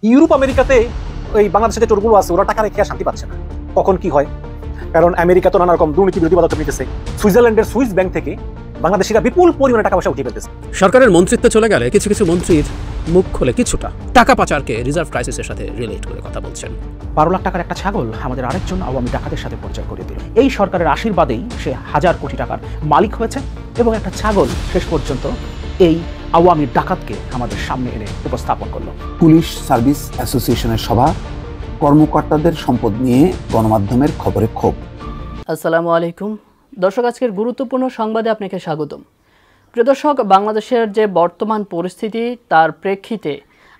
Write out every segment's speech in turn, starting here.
Europe আমেরিকাতে ওই বাংলাদেশের যে চোরগুলো আছে ওরা টাকা রেখে আর শান্তি পাচ্ছে না। কখন কি হয়, কারণ আমেরিকা তো নানা রকম দুর্নীতি বিরোধী পদক্ষেপ নিতেছে। সুইজারল্যান্ডের সুইস ব্যাংক থেকে বাংলাদেশিরা বিপুল পরিমাণে টাকা পয়সা উঠিয়ে ফেলতেছে। সরকারের মন্ত্রিত্বে চলে গেলে কিছু কিছু মন্ত্রীর মুখ খুলে কিছুটা টাকা পাচারকে রিজার্ভ ক্রাইসিসের সাথে রিলেট করে কথা বলছেন। 12 লাখ টাকার একটা ছাগল আমাদের আরেকজন আওয়ামী ডাকাতের সাথে পরিচয় করে দিল। এই সরকারের আশীর্বাদেই সে হাজার কোটি টাকার মালিক হয়েছে এবং একটা ছাগল শেষ পর্যন্ত এই আওয়ামী ডাকাতকে আমাদের সামনে এনে উপস্থাপন করলো। পুলিশ সার্ভিস অ্যাসোসিয়েশনের সভা, কর্মকর্তাদের সম্পদ নিয়ে গণমাধ্যমের খবরে ক্ষোভ। আসসালামু আলাইকুম দর্শক, আজকের গুরুত্বপূর্ণ সংবাদে আপনাকে স্বাগতম। প্রিয় দর্শক, বাংলাদেশের যে বর্তমান পরিস্থিতি তার প্রেক্ষিতে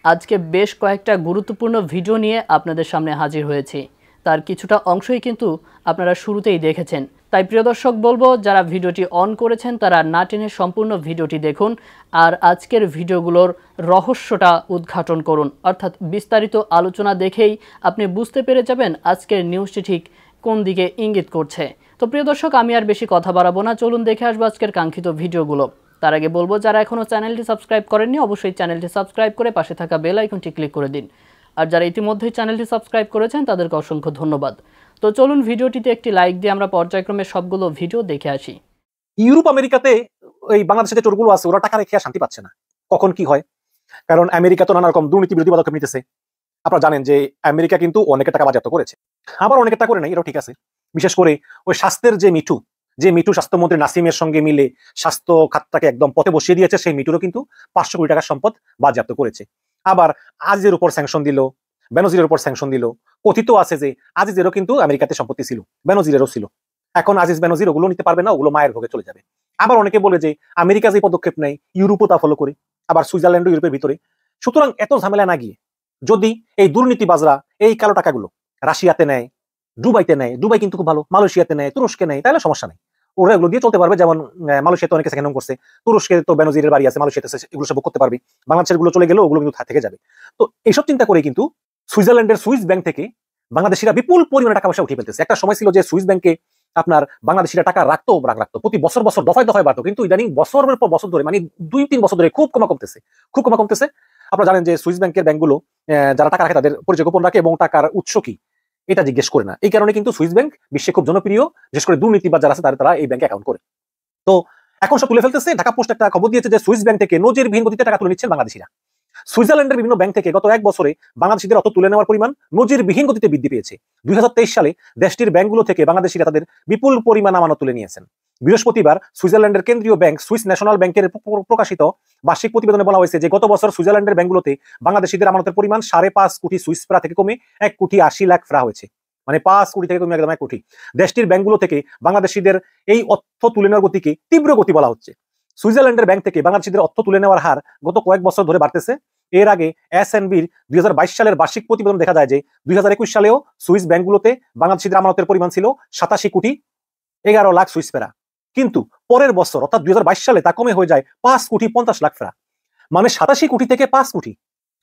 আজকে বেশ কয়েকটা গুরুত্বপূর্ণ ভিডিও নিয়ে আপনাদের সামনে হাজির হয়েছি। তার কিছুটা অংশই কিন্তু আপনারা শুরুতেই দেখেছেন। তাই প্রিয় দর্শক বলবো, যারা ভিডিওটি অন করেছেন তারা না টেনে সম্পূর্ণ ভিডিওটি দেখুন আর আজকের ভিডিওগুলোর রহস্যটা উদ্ঘাটন করুন। অর্থাৎ বিস্তারিত আলোচনা দেখেই আপনি বুঝতে পেরে যাবেন আজকের নিউজটি ঠিক কোন দিকে ইঙ্গিত করছে। তো প্রিয় দর্শক, আমি আর বেশি কথা বাড়াবো না, চলুন দেখে আসবো আজকের কাঙ্ক্ষিত ভিডিওগুলো। তার আগে বলবো, যারা এখনও চ্যানেলটি সাবস্ক্রাইব করেননি অবশ্যই চ্যানেলটি সাবস্ক্রাইব করে পাশে থাকা বেল আইকনটি ক্লিক করে দিন। আর যারা ইতিমধ্যেই চ্যানেলটি সাবস্ক্রাইব করেছেন তাদেরকে অসংখ্য ধন্যবাদ। তো চলুন ভিডিওটিতে একটি লাইক দিয়ে আমরা পর্যায়ক্রমে সবগুলো ভিডিও দেখে আসি। ইউরোপ আমেরিকাতে ওই বাংলাদেশের যে চোরগুলো আছে ওরা টাকা রেখে আর শান্তি পাচ্ছে না। কখন কি হয়, কারণ আমেরিকা তো নানা রকম দুর্নীতি বিরোধী পদক্ষেপ নিতেছে। আপনারা জানেন যে আমেরিকা কিন্তু অনেকের টাকা বাজেয়াপ্ত করেছে, আবার অনেকের টাকা করে নাই, এটাও ঠিক আছে। বিশেষ করে ওই স্বাস্থ্যের যে মিঠু স্বাস্থ্যমন্ত্রী নাসিমের সঙ্গে মিলে স্বাস্থ্য খাতটাকে একদম পথে বসিয়ে দিয়েছে, সেই মিঠুরও কিন্তু 500 কোটি টাকার সম্পদ বাজেয়াপ্ত করেছে। আবার আজিজের উপর স্যাংশন দিল, বেনজিরের উপর স্যাংশন দিল। কথিত আছে যে আজিজেরও কিন্তু আমেরিকাতে সম্পত্তি ছিল, বেনজিরেরও ছিল। এখন আজিজ বেনজির ওগুলো নিতে পারবে না, ওগুলো মায়ের ভোগে চলে যাবে। আবার অনেকে বলে যে আমেরিকা যে পদক্ষেপ নেয় ইউরোপও তা ফলো করে, আবার সুইজারল্যান্ডও ইউরোপের ভিতরে। সুতরাং এত ঝামেলা না গিয়ে যদি এই দুর্নীতিবাজরা এই কালো টাকাগুলো রাশিয়াতে নেয়, দুবাইতে নেয়, দুবাই কিন্তু খুব ভালো, মালয়েশিয়াতে নেয়, তুরস্কে নেয়, তাহলে সমস্যা নেই, ওরা এগুলো দিয়ে চলতে পারবে। যেমন মালয়েশিয়াতে অনেকে সেকেন্ড হোম করছে, তুরস্কে তো বেনজিরের বাড়ি আছে, মালয়েশিয়াতে এগুলো সব করতে পারবে। বাংলাদেশের গুলো চলে গেলেও ওগুলো কিন্তু থেকে যাবে। তো এইসব চিন্তা করে কিন্তু সুইজারল্যান্ডের সুইস ব্যাংক থেকে বাংলাদেশিরা বিপুল পরিমাণে টাকা পয়সা উঠিয়ে ফেলতেছে। একটা সময় ছিল যে সুইস ব্যাংকে আপনার বাংলাদেশিরা টাকা রাখতো প্রতি বছর বছর দফায় দফায় বাড়তো, কিন্তু ইদানিং বছরের পর বছর ধরে, মানে 2-3 বছর ধরে খুব কমা কমতেছে। আপনারা জানেন যে সুইস ব্যাংকের ব্যাংকগুলো যারা টাকা রাখে তাদের পরিচয় গোপন রাখে এবং টাকার উৎস কি এটা জিজ্ঞেস করে না। এই কারণে কিন্তু সুইস ব্যাংক বিশ্বে খুব জনপ্রিয়, বিশেষ করে দুর্নীতিবাজ যারা আছে তারা এই ব্যাংকে অ্যাকাউন্ট করে। তো এখন সব তুলে ফেলতেছে। ঢাকা পোস্ট একটা খবর দিয়েছে যে সুইস ব্যাংক থেকে নজিরবিহীন গতিতে টাকা তুলে নিচ্ছেন বাংলাদেশিরা। সুইজারল্যান্ডের বিভিন্ন ব্যাংক থেকে গত 1 বছরে বাংলাদেশিদের অর্থ তুলে নেওয়ার পরিমাণ নজিরবিহীন গতিতে বৃদ্ধি পেয়েছে। 2023 সালে দেশটির ব্যাংকগুলো থেকে বাংলাদেশিরা তাদের বিপুল পরিমাণ আমানত তুলে নিয়েছেন। বৃহস্পতিবার সুইজারল্যান্ডের কেন্দ্রীয় ব্যাংক সুইস ন্যাশনাল ব্যাংকের প্রকাশিত বার্ষিক প্রতিবেদনে বলা হয়েছে যে গত বছর সুইজারল্যান্ডের ব্যাংকগুলোতে বাংলাদেশিদের আমানতের পরিমাণ 5.5 কোটি সুইস ফ্রা থেকে কমে 1 কোটি 80 লাখ ফ্রা হয়েছে। মানে 5 কোটি থেকে কমে একদম 1 কোটি। দেশটির ব্যাংকগুলো থেকে বাংলাদেশিদের এই অর্থ তুলে নেওয়ার গতিকে তীব্র গতি বলা হচ্ছে। সুইজারল্যান্ডের ব্যাংক থেকে বাংলাদেশিদের অর্থ তুলে নেওয়ার হার গত কয়েক বছর ধরে বাড়তেছে। এর আগে এসএনবির 2022 সালের বার্ষিক প্রতিবেদন দেখা যায় যে 2021 সালেও সুইস ব্যাংকগুলোতে বাংলাদেশিদের আমানতের পরিমাণ ছিল 87 কোটি 11 লাখ সুইস ফ্রা, কিন্তু পরের বছর অর্থাৎ 2022 সালে তা কমে হয়ে যায় 5 কোটি 50 লাখ ফ্রা। মানে 87 কোটি থেকে 5 কোটি,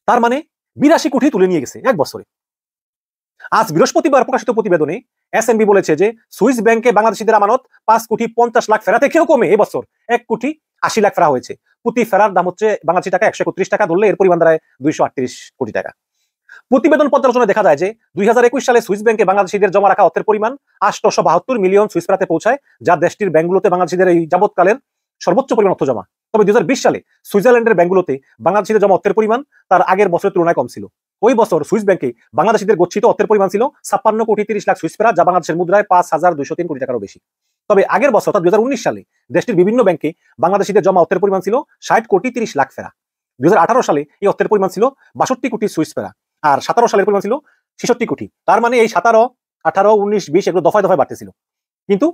তার মানে 82 কোটি তুলে নিয়ে গেছে 1 বছরে। আজ বৃহস্পতিবার প্রকাশিত প্রতিবেদনে এসএনবি বলেছে যে সুইস ব্যাংকে বাংলাদেশিদের আমানত 5 কোটি 50 লাখ ফেরা থেকেও কমে এবছর 1 কোটি 80 লাখ ফেরা হয়েছে। প্রতি ফেরার দাম হচ্ছে বাংলাদেশি টাকা 131 টাকা, ধরলে এর পরিমাণ দাঁড়ায় 238 কোটি টাকা। প্রতিবেদন পর্যালোচনায় দেখা যায় যে 2021 সালে সুইস ব্যাংকে বাংলাদেশিদের জমা রাখা অর্থের পরিমাণ 872 মিলিয়ন সুইস ফ্রাতে পৌঁছায়, যা দেশটির ব্যাংকগুলোতে বাংলাদেশিদের এই যাবৎকালের সর্বোচ্চ পরিমাণ অর্থ জমা। তবে 2020 সালে সুইজারল্যান্ডের ব্যাংকগুলোতে বাংলাদেশিদের জমা অর্থের পরিমাণ তার আগের বছরের তুলনায় কম ছিল। ওই বছর সুইস ব্যাংকে বাংলাদেশিদের গচ্ছিত অর্থের পরিমাণ ছিল 56 কোটি 30 লাখ সুইস ফ্রা, যা বাংলাদেশের মুদ্রায় 5203 কোটি টাকারও বেশি। তবে আগের বছর অর্থাৎ 2019 সালে দেশটির বিভিন্ন ব্যাংকে বাংলাদেশিদের জমা অর্থের পরিমাণ ছিল 60 কোটি 30 লাখ ফেরা। 2018 সালে এই অর্থের পরিমাণ ছিল 62 কোটি সুইস ফেরা, আর 17 সালের পরিমাণ ছিল 66 কোটি। তার মানে এই 17, 18, 19, 20 এগুলো দফায় দফায় বাড়তেছিল, কিন্তু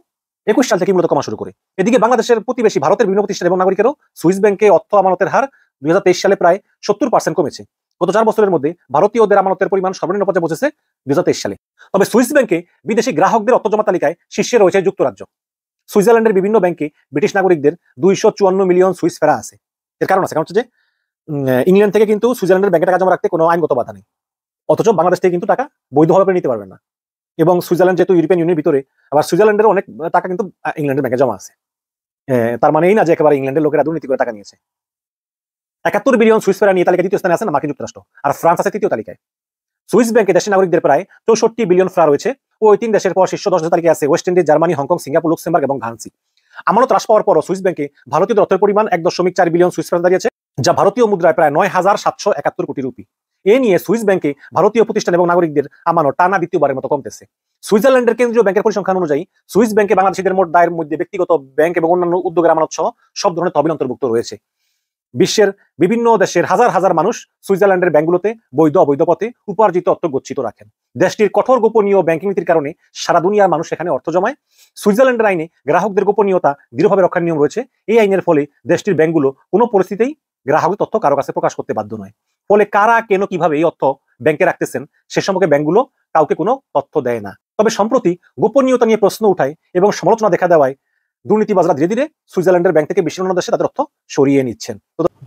21 সাল থেকে মূলত কমা শুরু করে। এদিকে বাংলাদেশের প্রতিবেশী ভারতের বিভিন্ন প্রতিষ্ঠান এবং নাগরিকেরও সুইস ব্যাংকে অর্থ আমানতের হার 2023 সালে প্রায় 70% কমেছে। গত 4 বছরের মধ্যে ভারতীয়দের আমানতের পরিমাণ সর্বনিম্ন পর্যায়ে পৌঁছেছে 2023 সালে। তবে সুইস ব্যাংকে বিদেশি গ্রাহকদের অর্থ জমা তালিকায় শীর্ষে রয়েছে যুক্তরাজ্য। সুইজারল্যান্ডের বিভিন্ন ব্যাংকে ব্রিটিশ নাগরিকদের 254 মিলিয়ন সুইস ফেরা আছে। এর কারণ হচ্ছে যে ইংল্যান্ড থেকে কিন্তু সুইজারল্যান্ডের ব্যাংকে টাকা জমা রাখতে কোনো আইনগত বাধা নেই, অথচ বাংলাদেশ থেকে কিন্তু টাকা বৈধভাবে নিতে পারবেন না। এবং সুইজারল্যান্ড যেহেতু ইউরোপিয়ান ইউনিয়নের ভিতরে, আবার সুইজারল্যান্ডের অনেক টাকা কিন্তু ইংল্যান্ডের ব্যাংকে জমা আছে। তার মানে এই না যে একেবারে ইংল্যান্ডের লোকেরা দুর্নীতি করে টাকা নিয়েছে। 71 বিলিয়ন সুইস ফ্রাঙ্ক নিয়ে তালিকায় দ্বিতীয় স্থানে আছে না মার্কিন যুক্তরাষ্ট্র, আর ফ্রান্স আছে তৃতীয় তালিকায়। সুইস ব্যাংকে দেশের নাগরিকদের প্রায় 64 বিলিয়ন ফ্রা রয়েছে। ওই 3 দেশের পর শীর্ষ 10 তালিকায় আছে West Indies, Germany, Hong Kong, Singapore, Luxembourg এবং ঘানসি। আমানত হ্রাস পাওয়ার পরও সুইস ব্যাংকে ভারতীয় অর্থের পরিমাণ 1.4 বিলিয়ন সুইস ফ্রাঙ্ক দাঁড়িয়েছে, যা ভারতীয় মুদ্রায় প্রায় 9,771 কোটি রুপি। এ নিয়ে সুইস ব্যাংকে ভারতীয় প্রতিষ্ঠান এবং নাগরিকদের আমানত টানা দ্বিতীয়বারের মতো কমতেছে। সুইজারল্যান্ডের কেন্দ্রীয় ব্যাংকের পরিসংখ্যান অনুযায়ী সুইস ব্যাংকে বাংলাদেশিদের মোট দায়ের মধ্যে ব্যক্তিগত ব্যাংক এবং অন্যান্য উদ্যোগের আমানত সহ সব ধরনের তহবিল অন্তর্ভুক্ত রয়েছে। বিশ্বের বিভিন্ন দেশের হাজার হাজার মানুষ সুইজারল্যান্ডের ব্যাংকগুলোতে বৈধ অবৈধ পথে উপার্জিত অর্থ গচ্ছিত রাখেন। দেশটির কঠোর গোপনীয় ব্যাংকিং নীতির কারণে সারা দুনিয়ার মানুষ এখানে অর্থ জমায়। সুইজারল্যান্ডের আইনে গ্রাহকদের গোপনীয়তা দৃঢ়ভাবে রক্ষার নিয়ম রয়েছে। এই আইনের ফলে দেশটির ব্যাংকগুলো কোনো পরিস্থিতিতেই গ্রাহকের তথ্য কারো কাছে প্রকাশ করতে বাধ্য নয়। ফলে কারা কেন কিভাবে এই অর্থ ব্যাংকে রাখতেছেন সে সম্পর্কে ব্যাংকগুলো কাউকে কোনো তথ্য দেয় না। তবে সম্প্রতি গোপনীয়তা নিয়ে প্রশ্ন উঠায় এবং সমালোচনা দেখা দেওয়ায় দুর্নীতিবাজরা ধীরে ধীরে সুইজারল্যান্ডের ব্যাংক থেকে বিশ্বের অন্য দেশে তাদের অর্থ সরিয়ে নিচ্ছেন।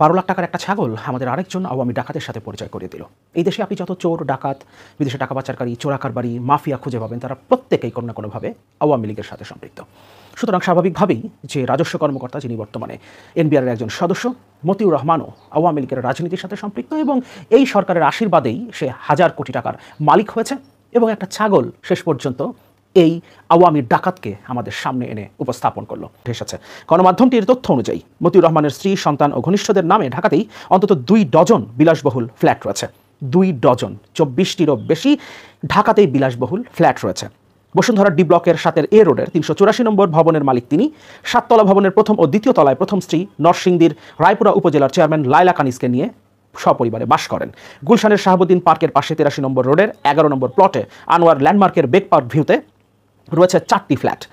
12 লাখ টাকার একটা ছাগল আমাদের আরেকজন আওয়ামী ডাকাতের সাথে পরিচয় করিয়ে দিল। এই দেশে আপনি যত চোর, ডাকাত, বিদেশে টাকা পাচারকারী, চোরাকারবারি, মাফিয়া খুঁজে পাবেন, তারা প্রত্যেকেই কোনো না কোনোভাবে আওয়ামী লীগের সাথে সম্পৃক্ত। সুতরাং স্বাভাবিকভাবেই যে রাজস্ব কর্মকর্তা, যিনি বর্তমানে এনবিআরের একজন সদস্য, মতিউর রহমানও আওয়ামী লীগের রাজনীতির সাথে সম্পৃক্ত এবং এই সরকারের আশীর্বাদেই সে হাজার কোটি টাকার মালিক হয়েছে এবং একটা ছাগল শেষ পর্যন্ত এই আওয়ামী ডাকাতকে আমাদের সামনে এনে উপস্থাপন করলো। এসেছে গণমাধ্যমটির তথ্য অনুযায়ী মতিউর রহমানের স্ত্রী, সন্তান ও ঘনিষ্ঠদের নামে ঢাকাতেই অন্তত 2 ডজন বিলাসবহুল ফ্ল্যাট রয়েছে। 2 ডজন, 24টিরও বেশি ঢাকাতেই বিলাসবহুল ফ্ল্যাট রয়েছে। বসুন্ধরা ডি ব্লকের 7 এ রোডের 384 নম্বর ভবনের মালিক তিনি। 7তলা ভবনের প্রথম ও দ্বিতীয় তলায় প্রথম স্ত্রী নরসিংদীর রায়পুরা উপজেলার চেয়ারম্যান লায়লা কানিসকে নিয়ে সপরিবারে বাস করেন। গুলশানের শাহাবুদ্দিন পার্কের পাশে 83 নম্বর রোডের 11 নম্বর প্লটে আনোয়ার ল্যান্ডমার্কের বেক পার্ক ভিউতে রয়েছে 4টি ফ্ল্যাট।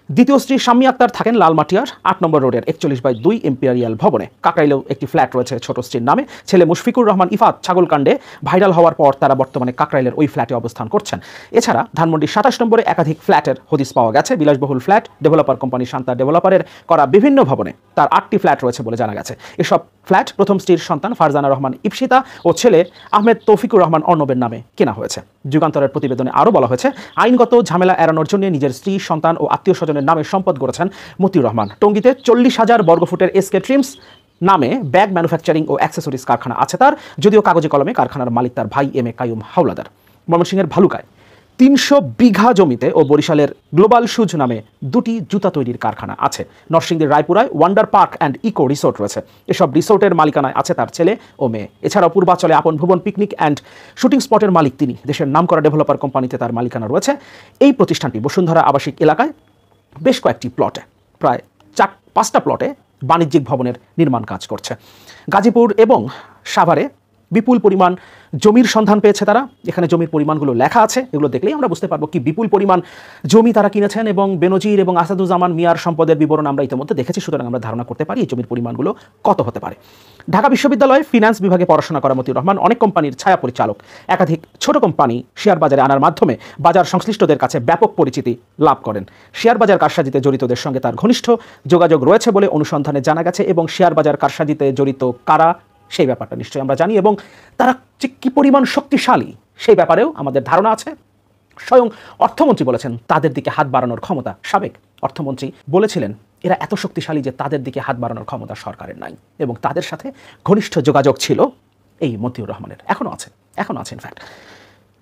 দ্বিতীয় স্ত্রী শাম্মী আক্তার থাকেন লালমাটিয়ার 8 নম্বর রোডের 41/2 ইম্পেরিয়াল ভবনে। কাকরাইলেও একটি ফ্ল্যাট রয়েছে ছোট স্ত্রীর নামে। ছেলে মুশফিকুর রহমান ইফাত ছাগলকাণ্ডে ভাইরাল হওয়ার পর তারা বর্তমানে কাকরাইলের ওই ফ্ল্যাটে অবস্থান করছেন। এছাড়া ধানমন্ডির 27 নম্বরে একাধিক ফ্ল্যাটের হদিস পাওয়া গেছে। বিলাসবহুল ফ্ল্যাট ডেভেলপার কোম্পানি শান্তা ডেভেলপারের করা বিভিন্ন ভবনে তার 8টি ফ্ল্যাট রয়েছে বলে জানা গেছে। এসব ফ্ল্যাট প্রথম স্ত্রীর সন্তান ফারজানা রহমান ইপসিতা ও ছেলে আহমেদ তৌফিকুর রহমান অর্ণবের নামে কেনা হয়েছে। যুগান্তরের প্রতিবেদনে আরও বলা হয়েছে, আইনগত ঝামেলা এড়ানোর জন্য নিজের স্ত্রী, সন্তান ও আত্মীয় স্বজনের নামে সম্পদ গড়েছেন মতিউর রহমান। টঙ্গীতে 40,000 বর্গফুটের এসকে ট্রিমস নামে ব্যাগ ম্যানুফ্যাকচারিং ও অ্যাক্সেসরিজ কারখানা আছে তার, যদিও কাগজে কলমে কারখানার মালিক তার ভাই এম এ কাইয়ুম হাওলাদার। ময়মনসিংহের ভালুকায় 300 বিঘা জমিতে ও বরিশালের গ্লোবাল শুজ নামে 2টি জুতা তৈরির কারখানা আছে। নরসিংদীর রায়পুরায় Wonder Park and Eco Resort রয়েছে। এসব রিসোর্টের মালিকানায় আছে তার ছেলে ও মেয়ে। এছাড়াও পূর্বাচলে আপন ভুবন পিকনিক অ্যান্ড শুটিং স্পটের মালিক তিনি। দেশের নামকরা ডেভেলপার কোম্পানিতে তার মালিকানা রয়েছে। এই প্রতিষ্ঠানটি বসুন্ধরা আবাসিক এলাকায় বেশ কয়েকটি প্লটে, প্রায় 4-5টা প্লটে বাণিজ্যিক ভবনের নির্মাণ কাজ করছে। গাজীপুর এবং সাভারে বিপুল পরিমাণ জমির সন্ধান পেয়েছে তারা। এখানে জমির পরিমাণগুলো লেখা আছে, এগুলো দেখলেই আমরা বুঝতে পারবো কি বিপুল পরিমাণ জমি তারা কিনেছেন এবং বেনজির এবং আসাদুজ্জামান মিয়ার সম্পদের বিবরণ আমরা ইতিমধ্যে দেখেছি। সুতরাং আমরা ধারণা করতে পারি এই জমির পরিমাণগুলো কত হতে পারে। ঢাকা বিশ্ববিদ্যালয়ে ফিন্যান্স বিভাগে পড়াশোনা করা মতিউর রহমান অনেক কোম্পানির ছায়া পরিচালক। একাধিক ছোট কোম্পানি শেয়ার বাজারে আনার মাধ্যমে বাজার সংশ্লিষ্টদের কাছে ব্যাপক পরিচিতি লাভ করেন। শেয়ার বাজার কারসাজিতে জড়িতদের সঙ্গে তার ঘনিষ্ঠ যোগাযোগ রয়েছে বলে অনুসন্ধানে জানা গেছে এবং শেয়ার বাজার কারসাজিতে জড়িত কারা সেই ব্যাপারটা নিশ্চয়ই আমরা জানি এবং তারা যে কী পরিমাণ শক্তিশালী সেই ব্যাপারেও আমাদের ধারণা আছে। স্বয়ং অর্থমন্ত্রী বলেছেন তাদের দিকে হাত বাড়ানোর ক্ষমতা, সাবেক অর্থমন্ত্রী বলেছিলেন এরা এত শক্তিশালী যে তাদের দিকে হাত বাড়ানোর ক্ষমতা সরকারের নাই এবং তাদের সাথে ঘনিষ্ঠ যোগাযোগ ছিল এই মতিউর রহমানের, এখনও আছে ইনফ্যাক্ট।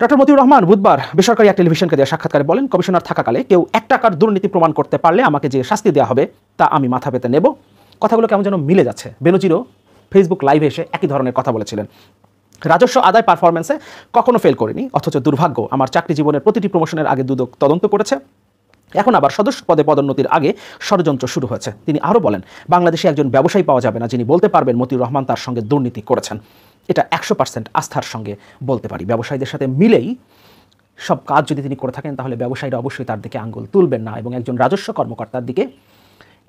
ডক্টর মতিউর রহমান বুধবার বেসরকারি এক টেলিভিশনকে দেওয়া সাক্ষাৎকারে বলেন, কমিশনার থাকাকালে কেউ 1 টাকার দুর্নীতি প্রমাণ করতে পারলে আমাকে যে শাস্তি দেওয়া হবে তা আমি মাথা পেতে নেব। কথাগুলো কেমন যেন মিলে যাচ্ছে। বেনজিরও ফেসবুক লাইভে এসে একই ধরনের কথা বলেছিলেন। রাজস্ব আদায় পারফরমেন্সে কখনো ফেল করিনি, অথচ দুর্ভাগ্য আমার চাকরি জীবনের প্রতিটি প্রমোশনের আগে দুদক তদন্ত করেছে। এখন আবার সদস্য পদে পদোন্নতির আগে ষড়যন্ত্র শুরু হয়েছে। তিনি আরও বলেন, বাংলাদেশে একজন ব্যবসায়ী পাওয়া যাবে না যিনি বলতে পারবেন মতিউর রহমান তার সঙ্গে দুর্নীতি করেছেন। এটা 100% আস্থার সঙ্গে বলতে পারি। ব্যবসায়ীদের সাথে মিলেই সব কাজ যদি তিনি করে থাকেন তাহলে ব্যবসায়ীরা অবশ্যই তার দিকে আঙ্গুল তুলবেন না এবং একজন রাজস্ব কর্মকর্তার দিকে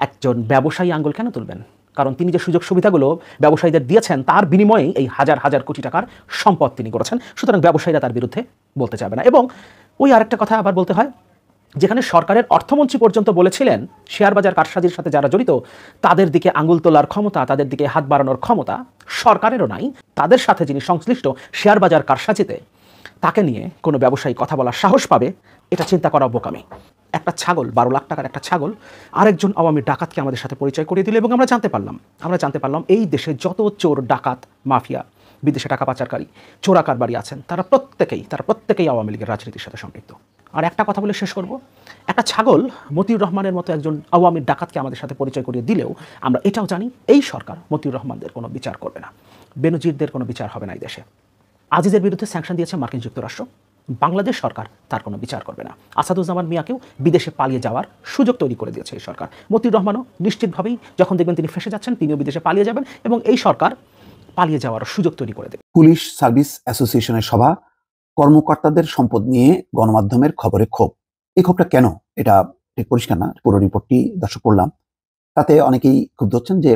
একজন ব্যবসায়ী আঙ্গুল কেন তুলবেন? কারণ তিনি যে সুযোগ সুবিধাগুলো ব্যবসায়ীদের দিয়েছেন তার বিনিময়ে এই হাজার হাজার কোটি টাকার সম্পদ তিনি করেছেন। সুতরাং ব্যবসায়ীরা তার বিরুদ্ধে বলতে চাবে না। এবং ওই আরেকটা কথা আবার বলতে হয়, যেখানে সরকারের অর্থমন্ত্রী পর্যন্ত বলেছিলেন শেয়ার বাজার কারসাজির সাথে যারা জড়িত তাদের দিকে আঙুল তোলার ক্ষমতা, তাদের দিকে হাত বাড়ানোর ক্ষমতা সরকারেরও নাই। তাদের সাথে যিনি সংশ্লিষ্ট শেয়ার বাজার কারসাজিতে তাকে নিয়ে কোনো ব্যবসায়ী কথা বলার সাহস পাবে, এটা চিন্তা করা বোকামি। একটা ছাগল, 12 লাখ টাকার একটা ছাগল আরেকজন আওয়ামী ডাকাতকে আমাদের সাথে পরিচয় করিয়ে দিল, এবং আমরা জানতে পারলাম এই দেশে যত চোর, ডাকাত, মাফিয়া, বিদেশে টাকা পাচারকারী, চোরা কারবারি আছেন, তারা প্রত্যেকেই আওয়ামী লীগের রাজনীতির সাথে সম্পৃক্ত। আর একটা কথা বলে শেষ করব, একটা ছাগল মতিউর রহমানের মতো একজন আওয়ামী ডাকাতকে আমাদের সাথে পরিচয় করিয়ে দিলেও আমরা এটাও জানি এই সরকার মতিউর রহমানদের কোনো বিচার করবে না, বেনজিরদের কোনো বিচার হবে না এই দেশে। আজিজের বিরুদ্ধে স্যাংশন দিয়েছে মার্কিন যুক্তরাষ্ট্র, বাংলাদেশ সরকার তার কোনো বিচার করবে না। আসাদুজ্জামান মিয়াকেও বিদেশে পালিয়ে যাওয়ার সুযোগ তৈরি করে দিয়েছে এই সরকার। মতিউর রহমানও নিশ্চিতভাবেই যখন দেখবেন তিনি ফেসে যাচ্ছেন, তিনিও বিদেশে পালিয়ে যাবেন, এবং এই সরকার পালিয়ে যাওয়ার সুযোগ তৈরি করে দেবে। পুলিশ সার্ভিস অ্যাসোসিয়েশনের সভা, কর্মকর্তাদের সম্পদ নিয়ে গণমাধ্যমের খবরে ক্ষোভ। এই ক্ষোভটা কেন, এটা ঠিক পরিষ্কার না। পুরো রিপোর্টটি দর্শক পড়লাম, তাতে অনেকেই ক্ষুব্ধ হচ্ছেন যে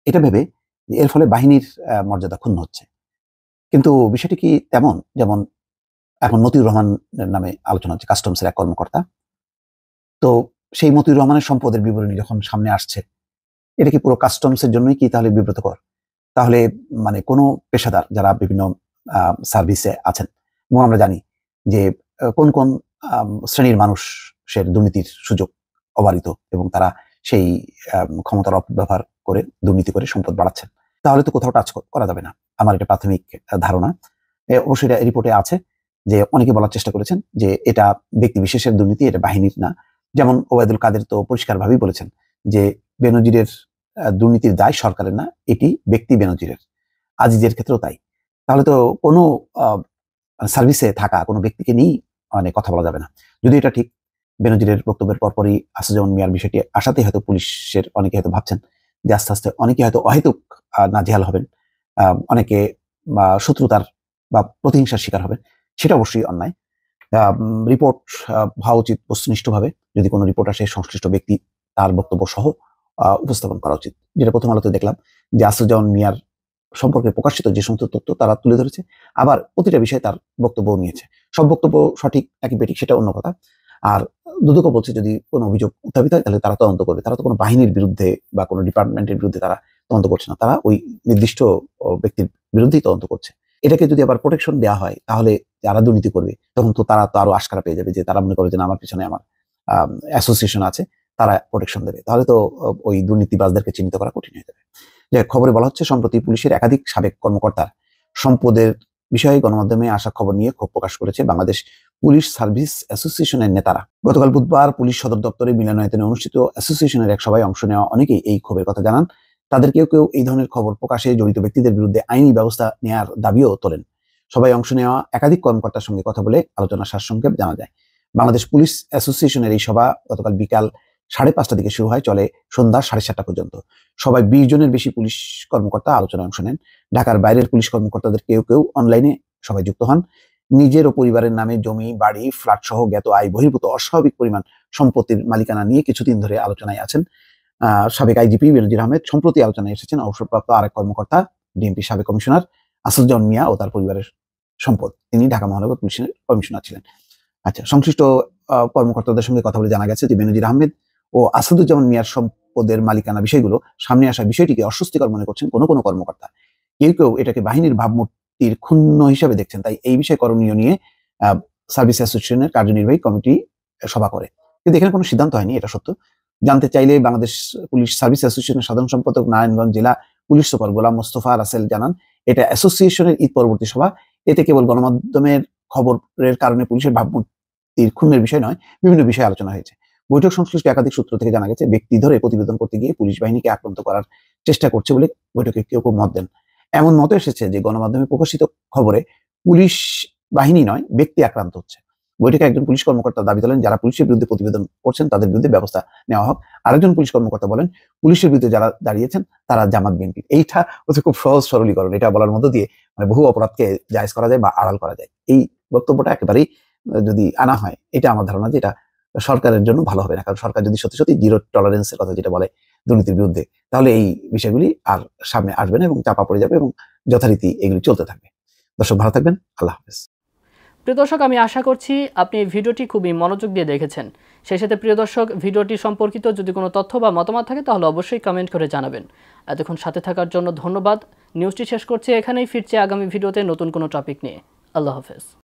এটা ভেবে যে এর ফলে বাহিনীর মর্যাদা ক্ষুণ্ণ হচ্ছে। কিন্তু বিষয়টি কি তেমন? যেমন এখন মতিউর রহমান নামে আলোচনা হচ্ছে, কাস্টমসের এক কর্মকর্তা। তো সেই মতিউর রহমানের সম্পদের বিবরণী যখন সামনে আসছে, এটা কি পুরো কাস্টমসের জন্যই কি তাহলে বিব্রতকর? তাহলে মানে কোনো পেশাদার যারা বিভিন্ন সার্ভিসে আছেন, এবং আমরা জানি যে কোন কোন শ্রেণীর মানুষের দুর্নীতির সুযোগ অবারিত, এবং তারা সেই ক্ষমতার অপব্যবহার করে দুর্নীতি করে সম্পদ বাড়াচ্ছেন, তাহলে তো কোথাও টাচ করা যাবে না। আমার এটা প্রাথমিক ধারণা। অবশ্যই এটা রিপোর্টে আছে যে অনেকে বলার চেষ্টা করেছেন যে এটা ব্যক্তি বিশেষের দুর্নীতি, এটা বাহিনীর না। যেমন ওবায়দুল কাদের তো পরিষ্কারভাবেই বলেছেন যে বেনজিরের দুর্নীতির দায় সরকারের না, এটি ব্যক্তি বেনজিরের। আজিজের ক্ষেত্রেও তাই। তাহলে তো কোনো সার্ভিসে থাকা কোনো ব্যক্তিকে নিয়েই মানে কথা বলা যাবে না। যদি এটা ঠিক, বেনজিরের বক্তব্যের পরপরই আসাদুজ্জামান মিয়ার বিষয়টি আসাতেই হয়তো পুলিশের অনেকে হয়তো ভাবছেন যে আস্তে আস্তে অনেকে হয়তো অহেতুক নাজেহাল হবেন, অনেকে শত্রুতার বা প্রতিহিংসার শিকার হবেন। সেটা অবশ্যই অন্যায়। রিপোর্ট হওয়া উচিত বস্তুনিষ্ঠভাবে। যদি কোনো রিপোর্ট আসে, সংশ্লিষ্ট ব্যক্তি তার বক্তব্য সহ উপস্থাপন করা উচিত। যেটা প্রথম আলোতে দেখলাম যে আসাদুজ্জামান মিয়ার সম্পর্কে প্রকাশিত যে সমস্ত তথ্য তারা তুলে ধরেছে, আবার প্রতিটা বিষয়ে তার বক্তব্য নিয়েছে। সব বক্তব্য সঠিক নাকি বেঠিক সেটা অন্য কথা। আর দুদকও বলছে যদি কোনো অভিযোগ উত্থাপিত হয় তাহলে তারা তদন্ত করবে। তারা তো কোনো বাহিনীর বিরুদ্ধে বা কোনো ডিপার্টমেন্টের বিরুদ্ধে তারা তদন্ত করছে না, তারা ওই নির্দিষ্ট ব্যক্তির বিরুদ্ধেই তদন্ত করছে। এটাকে যদি আবার প্রোটেকশন দেওয়া হয়, তাহলে যারা দুর্নীতি করবে তখন তো তারা তো আরো আশকারা পেয়ে যাবে, যে তারা মনে করে যে আমার পিছনে আমার অ্যাসোসিয়েশন আছে, তারা প্রোটেকশন দেবে। তাহলে তো ওই দুর্নীতিবাজদেরকে চিহ্নিত করা কঠিন হয়ে যাবে। যে খবরে বলা হচ্ছে সম্প্রতি পুলিশের একাধিক সাবেক কর্মকর্তার সম্পদের বিষয়ে গণমাধ্যমে আসা খবর নিয়ে ক্ষোভ প্রকাশ করেছে বাংলাদেশ পুলিশ সার্ভিস অ্যাসোসিয়েশনের নেতারা। গতকাল বুধবার পুলিশ সদর দপ্তরে মিলনায়তনে অনুষ্ঠিত অ্যাসোসিয়েশনের এক সভায় অংশ নেওয়া অনেকেই এই ক্ষোভের কথা জানান। তাদের কেউ কেউ এই ধরনের খবর প্রকাশে জড়িত ব্যক্তিদের বিরুদ্ধে আইনি ব্যবস্থা নেওয়ার দাবিও তোলেন। সভায় অংশ নেওয়া একাধিক কর্মকর্তার সঙ্গে কথা বলে আলোচনা সারসংক্ষেপ জানা যায়। বাংলাদেশ পুলিশ অ্যাসোসিয়েশনের এই সভা গতকাল বিকাল 5:30 দিকে শুরু হয়, চলে সন্ধ্যা 7:30 পর্যন্ত। সবাই 20 জনের বেশি পুলিশ কর্মকর্তা আলোচনায় অংশ নেন। ঢাকার বাইরের পুলিশ কর্মকর্তাদের কেউ কেউ অনলাইনে সবাই যুক্ত হন। নিজের ও পরিবারের নামে জমি, বাড়ি, ফ্ল্যাট সহ জ্ঞাত আয় বহির্ভূত অস্বাভাবিক পরিমাণ সম্পত্তির মালিকানা নিয়ে কিছুদিন ধরে আলোচনায় আছেন সাবেক আইজিপি বেনজির আহমেদ। সম্প্রতি আলোচনায় এসেছেন অবসরপ্রাপ্ত আরেক কর্মকর্তা, ডিএমপি সাবেক কমিশনার আসাদুজ্জামান মিয়া ও তার পরিবারের সম্পদ। তিনি ঢাকা মহানগর পুলিশের কমিশনার ছিলেন। আচ্ছা, সংশ্লিষ্ট কর্মকর্তাদের সঙ্গে কথা বলে জানা গেছে যে বেনজির আহমেদ ও আসাদুজ্জামান মিয়ার সম্পদের মালিকানা বিষয়গুলো সামনে আসা বিষয়টিকে অস্বস্তিকর মনে করছেন কোনো কোনো কর্মকর্তা। কেউ কেউ এটাকে বাহিনীর ভাবমূর্তির ক্ষুণ্ণ হিসাবে দেখছেন। তাই এই বিষয়ে করণীয় নিয়ে সার্ভিস অ্যাসোসিয়েশনের কার্যনির্বাহী কমিটি সভা করে, কিন্তু এখানে কোনো সিদ্ধান্ত হয়নি, এটা সত্য। জানতে চাইলে বাংলাদেশ পুলিশ সার্ভিস অ্যাসোসিয়েশনের সাধারণ সম্পাদক নারায়ণগঞ্জ জেলা পুলিশ সুপার গোলাম মোস্তফা রাসেল জানান, এটা অ্যাসোসিয়েশনের ঈদ পরবর্তী সভা। এতে কেবল গণমাধ্যমের খবরের কারণে পুলিশের ভাবমূর্তির ক্ষুণ্ণের বিষয় নয়, বিভিন্ন বিষয়ে আলোচনা হয়েছে। বৈঠক সংশ্লিষ্ট একাধিক সূত্র থেকে জানা গেছে, ব্যক্তি ধরে প্রতিবেদন করতে গিয়ে পুলিশ বাহিনীকে আক্রান্ত করার চেষ্টা করছে বলে বৈঠকে কেউ কেউ মত দেন। এমন মত এসেছে যে গণমাধ্যমে প্রকাশিত খবরে পুলিশ বাহিনী নয়, ব্যক্তি আক্রান্ত হচ্ছে। বৈঠকে একজন পুলিশ কর্মকর্তা দাবি তোলেন, যারা পুলিশের বিরুদ্ধে প্রতিবেদন করছেন তাদের বিরুদ্ধে ব্যবস্থা নেওয়া হোক। আরেকজন পুলিশ কর্মকর্তা বলেন, পুলিশের বিরুদ্ধে যারা দাঁড়িয়েছেন তারা জামাত বিএনপি। এইটা হচ্ছে খুব সহজ সরলীকরণ। এটা বলার মধ্য দিয়ে মানে বহু অপরাধকে জায়েজ করা যায় বা আড়াল করা যায়। এই বক্তব্যটা একেবারেই যদি আনা হয়, এটা আমার ধারণা যে এটা সরকারের জন্য ভালো হবে না। কারণ সরকার যদি সত্যি সত্যি জিরো টলারেন্সের কথা যেটা বলে দুর্নীতির বিরুদ্ধে, তাহলে এই বিষয়গুলি আর সামনে আসবে না এবং চাপা পড়ে যাবে এবং যথারীতি এগুলি চলতে থাকবে। দর্শক ভালো থাকবেন, আল্লাহ হাফেজ। প্রিয় দর্শক, আমি আশা করছি আপনি এই ভিডিওটি খুবই মনোযোগ দিয়ে দেখেছেন। সেই সাথে প্রিয় দর্শক, ভিডিওটি সম্পর্কিত যদি কোনো তথ্য বা মতামত থাকে তাহলে অবশ্যই কমেন্ট করে জানাবেন। এতক্ষণ সাথে থাকার জন্য ধন্যবাদ। নিউজটি শেষ করছি এখানেই, ফিরছে আগামী ভিডিওতে নতুন কোনো টপিক নিয়ে। আল্লাহ হাফেজ।